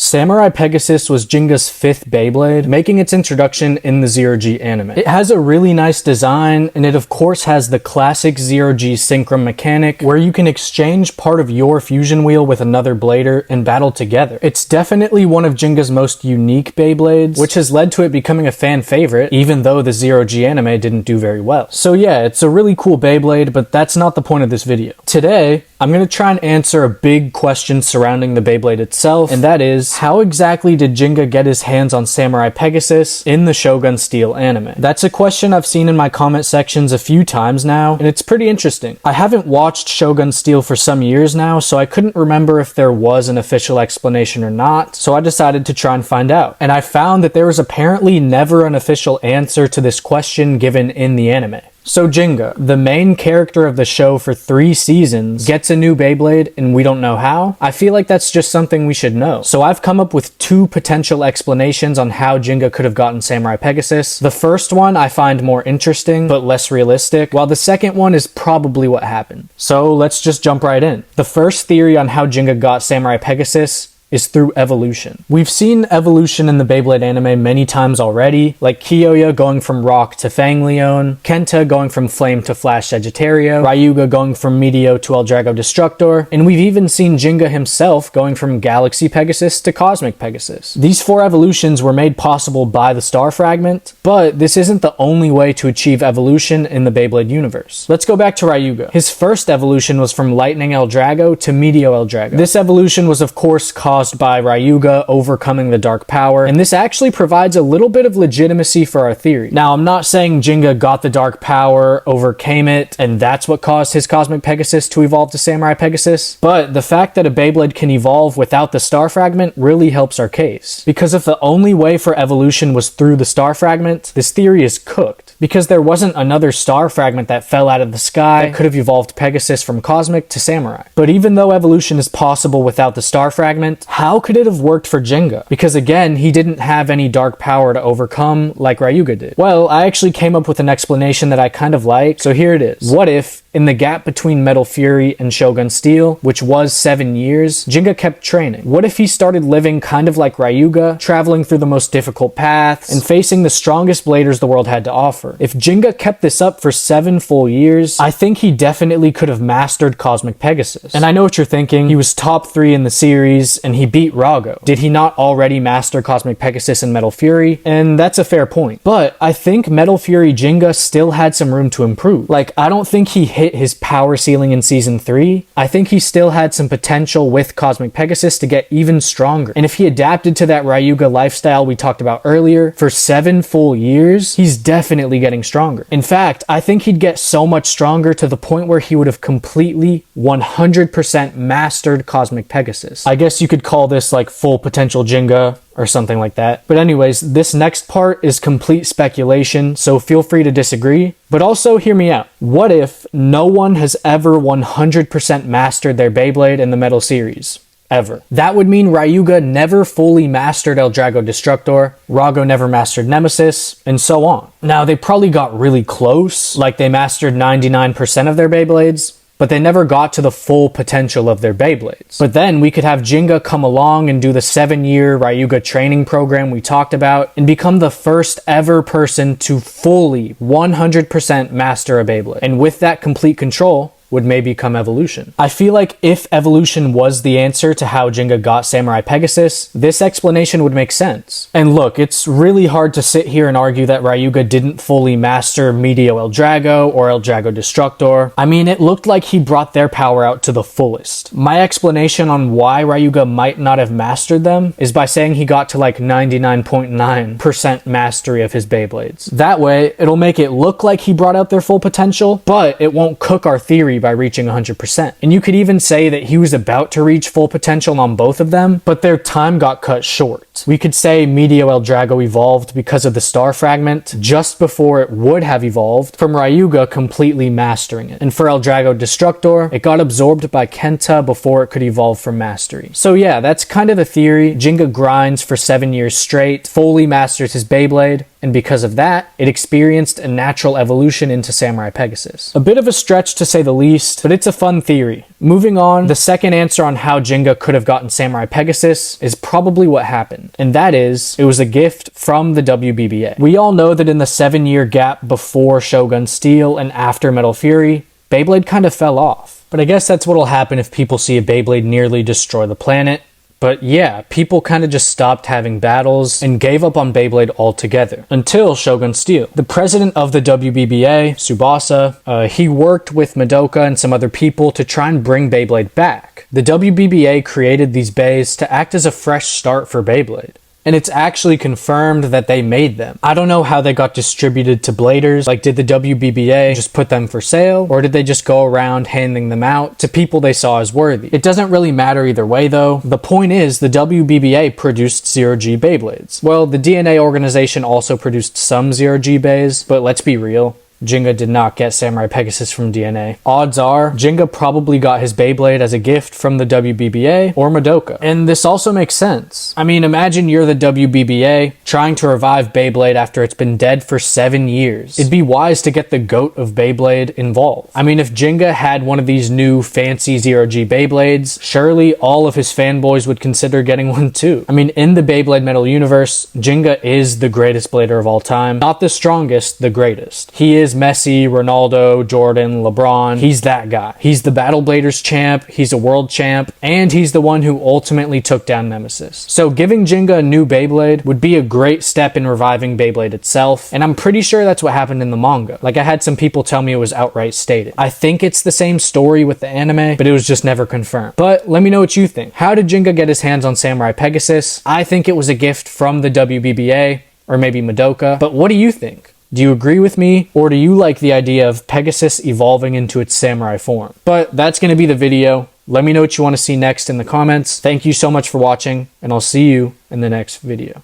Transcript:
Samurai Pegasus was Ginga's 5th Beyblade, making its introduction in the Zero-G anime. It has a really nice design, and it of course has the classic Zero-G synchron mechanic, where you can exchange part of your fusion wheel with another blader and battle together. It's definitely one of Ginga's most unique Beyblades, which has led to it becoming a fan favorite, even though the Zero-G anime didn't do very well. So yeah, it's a really cool Beyblade, but that's not the point of this video. Today, I'm going to try and answer a big question surrounding the Beyblade itself, and that is, how exactly did Ginga get his hands on Samurai Pegasus in the Shogun Steel anime? That's a question I've seen in my comment sections a few times now, and it's pretty interesting. I haven't watched Shogun Steel for some years now, so I couldn't remember if there was an official explanation or not, so I decided to try and find out. And I found that there was apparently never an official answer to this question given in the anime. So Ginga, the main character of the show for 3 seasons, gets a new Beyblade and we don't know how? I feel like that's just something we should know. So I've come up with 2 potential explanations on how Ginga could have gotten Samurai Pegasus. The first one I find more interesting, but less realistic, while the second one is probably what happened. So let's just jump right in. The first theory on how Ginga got Samurai Pegasus is through evolution. We've seen evolution in the Beyblade anime many times already, like Kiyoya going from Rock to Fangleon, Kenta going from Flame to Flash Sagittario, Ryuga going from Meteor to Eldrago Destructor, and we've even seen Ginga himself going from Galaxy Pegasus to Cosmic Pegasus. These 4 evolutions were made possible by the Star Fragment, but this isn't the only way to achieve evolution in the Beyblade universe. Let's go back to Ryuga. His first evolution was from Lightning Eldrago to Meteor Eldrago. This evolution was of course caused by Ryuga overcoming the dark power, and this actually provides a little bit of legitimacy for our theory. Now, I'm not saying Ginga got the dark power, overcame it, and that's what caused his Cosmic Pegasus to evolve to Samurai Pegasus, but the fact that a Beyblade can evolve without the Star Fragment really helps our case. Because if the only way for evolution was through the Star Fragment, this theory is cooked. Because there wasn't another Star Fragment that fell out of the sky that could have evolved Pegasus from Cosmic to Samurai. But even though evolution is possible without the Star Fragment, how could it have worked for Ginga? Because again, he didn't have any dark power to overcome like Ryuga did. Well, I actually came up with an explanation that I kind of like, so here it is. What if, in the gap between Metal Fury and Shogun Steel, which was 7 years, Ginga kept training? What if he started living kind of like Ryuga, traveling through the most difficult paths, and facing the strongest bladers the world had to offer? If Ginga kept this up for 7 full years, I think he definitely could have mastered Cosmic Pegasus. And I know what you're thinking, he was top 3 in the series, and he beat Rago. Did he not already master Cosmic Pegasus in Metal Fury? And that's a fair point. But I think Metal Fury Ginga still had some room to improve. Like, I don't think he hit his power ceiling in season 3. I think he still had some potential with Cosmic Pegasus to get even stronger. And if he adapted to that Ryuga lifestyle we talked about earlier for 7 full years, he's definitely getting stronger. In fact, I think he'd get so much stronger to the point where he would have completely 100% mastered Cosmic Pegasus. I guess you could call this like full potential Ginga or something like that. But anyways, this next part is complete speculation, so feel free to disagree. But also hear me out. What if no one has ever 100% mastered their Beyblade in the Metal series? Ever. That would mean Ryuga never fully mastered Eldrago Destructor, Rago never mastered Nemesis, and so on. Now, they probably got really close, like they mastered 99% of their Beyblades, but they never got to the full potential of their Beyblades. But then we could have Ginga come along and do the 7-year Ryuga training program we talked about and become the first ever person to fully 100% master a Beyblade. And with that complete control, would maybe come evolution. I feel like if evolution was the answer to how Ginga got Samurai Pegasus, this explanation would make sense. And look, it's really hard to sit here and argue that Ryuga didn't fully master Meteor Eldrago or Eldrago Destructor. I mean, it looked like he brought their power out to the fullest. My explanation on why Ryuga might not have mastered them is by saying he got to like 99.9% mastery of his Beyblades. That way, it'll make it look like he brought out their full potential, but it won't cook our theory by reaching 100%. And you could even say that he was about to reach full potential on both of them, but their time got cut short. We could say Meteor Eldrago evolved because of the Star Fragment just before it would have evolved from Ryuga completely mastering it. And for Eldrago Destructor, it got absorbed by Kenta before it could evolve from mastery. So yeah, that's kind of the theory. Ginga grinds for 7 years straight, fully masters his Beyblade, and because of that, it experienced a natural evolution into Samurai Pegasus. A bit of a stretch to say the least, but it's a fun theory. Moving on, the second answer on how Gingka could have gotten Samurai Pegasus is probably what happened, and that is, it was a gift from the WBBA. We all know that in the 7-year gap before Shogun Steel and after Metal Fury, Beyblade kind of fell off. But I guess that's what'll happen if people see a Beyblade nearly destroy the planet. But yeah, people kind of just stopped having battles and gave up on Beyblade altogether, until Shogun Steel. The president of the WBBA, Tsubasa, he worked with Madoka and some other people to try and bring Beyblade back. The WBBA created these bays to act as a fresh start for Beyblade. And it's actually confirmed that they made them. I don't know how they got distributed to bladers. Like, did the WBBA just put them for sale? Or did they just go around handing them out to people they saw as worthy? It doesn't really matter either way though. The point is, the WBBA produced Zero-G Beyblades. Well, the DNA organization also produced some Zero-G bays, but let's be real. Gingka did not get Samurai Pegasus from DNA. Odds are, Gingka probably got his Beyblade as a gift from the WBBA or Madoka. And this also makes sense. I mean, imagine you're the WBBA trying to revive Beyblade after it's been dead for 7 years. It'd be wise to get the GOAT of Beyblade involved. I mean, if Gingka had one of these new fancy Zero-G Beyblades, surely all of his fanboys would consider getting one too. I mean, in the Beyblade Metal universe, Gingka is the greatest blader of all time. Not the strongest, the greatest. He is Messi, Ronaldo, Jordan, LeBron. He's that guy. He's the Battle Bladers champ, he's a world champ, and he's the one who ultimately took down Nemesis. So giving Gingka a new Beyblade would be a great step in reviving Beyblade itself, and I'm pretty sure that's what happened in the manga. Like, I had some people tell me it was outright stated. I think it's the same story with the anime, but it was just never confirmed. But let me know what you think. How did Gingka get his hands on Samurai Pegasus? I think it was a gift from the WBBA, or maybe Madoka, but what do you think? Do you agree with me, or do you like the idea of Pegasus evolving into its samurai form? But that's going to be the video. Let me know what you want to see next in the comments. Thank you so much for watching, and I'll see you in the next video.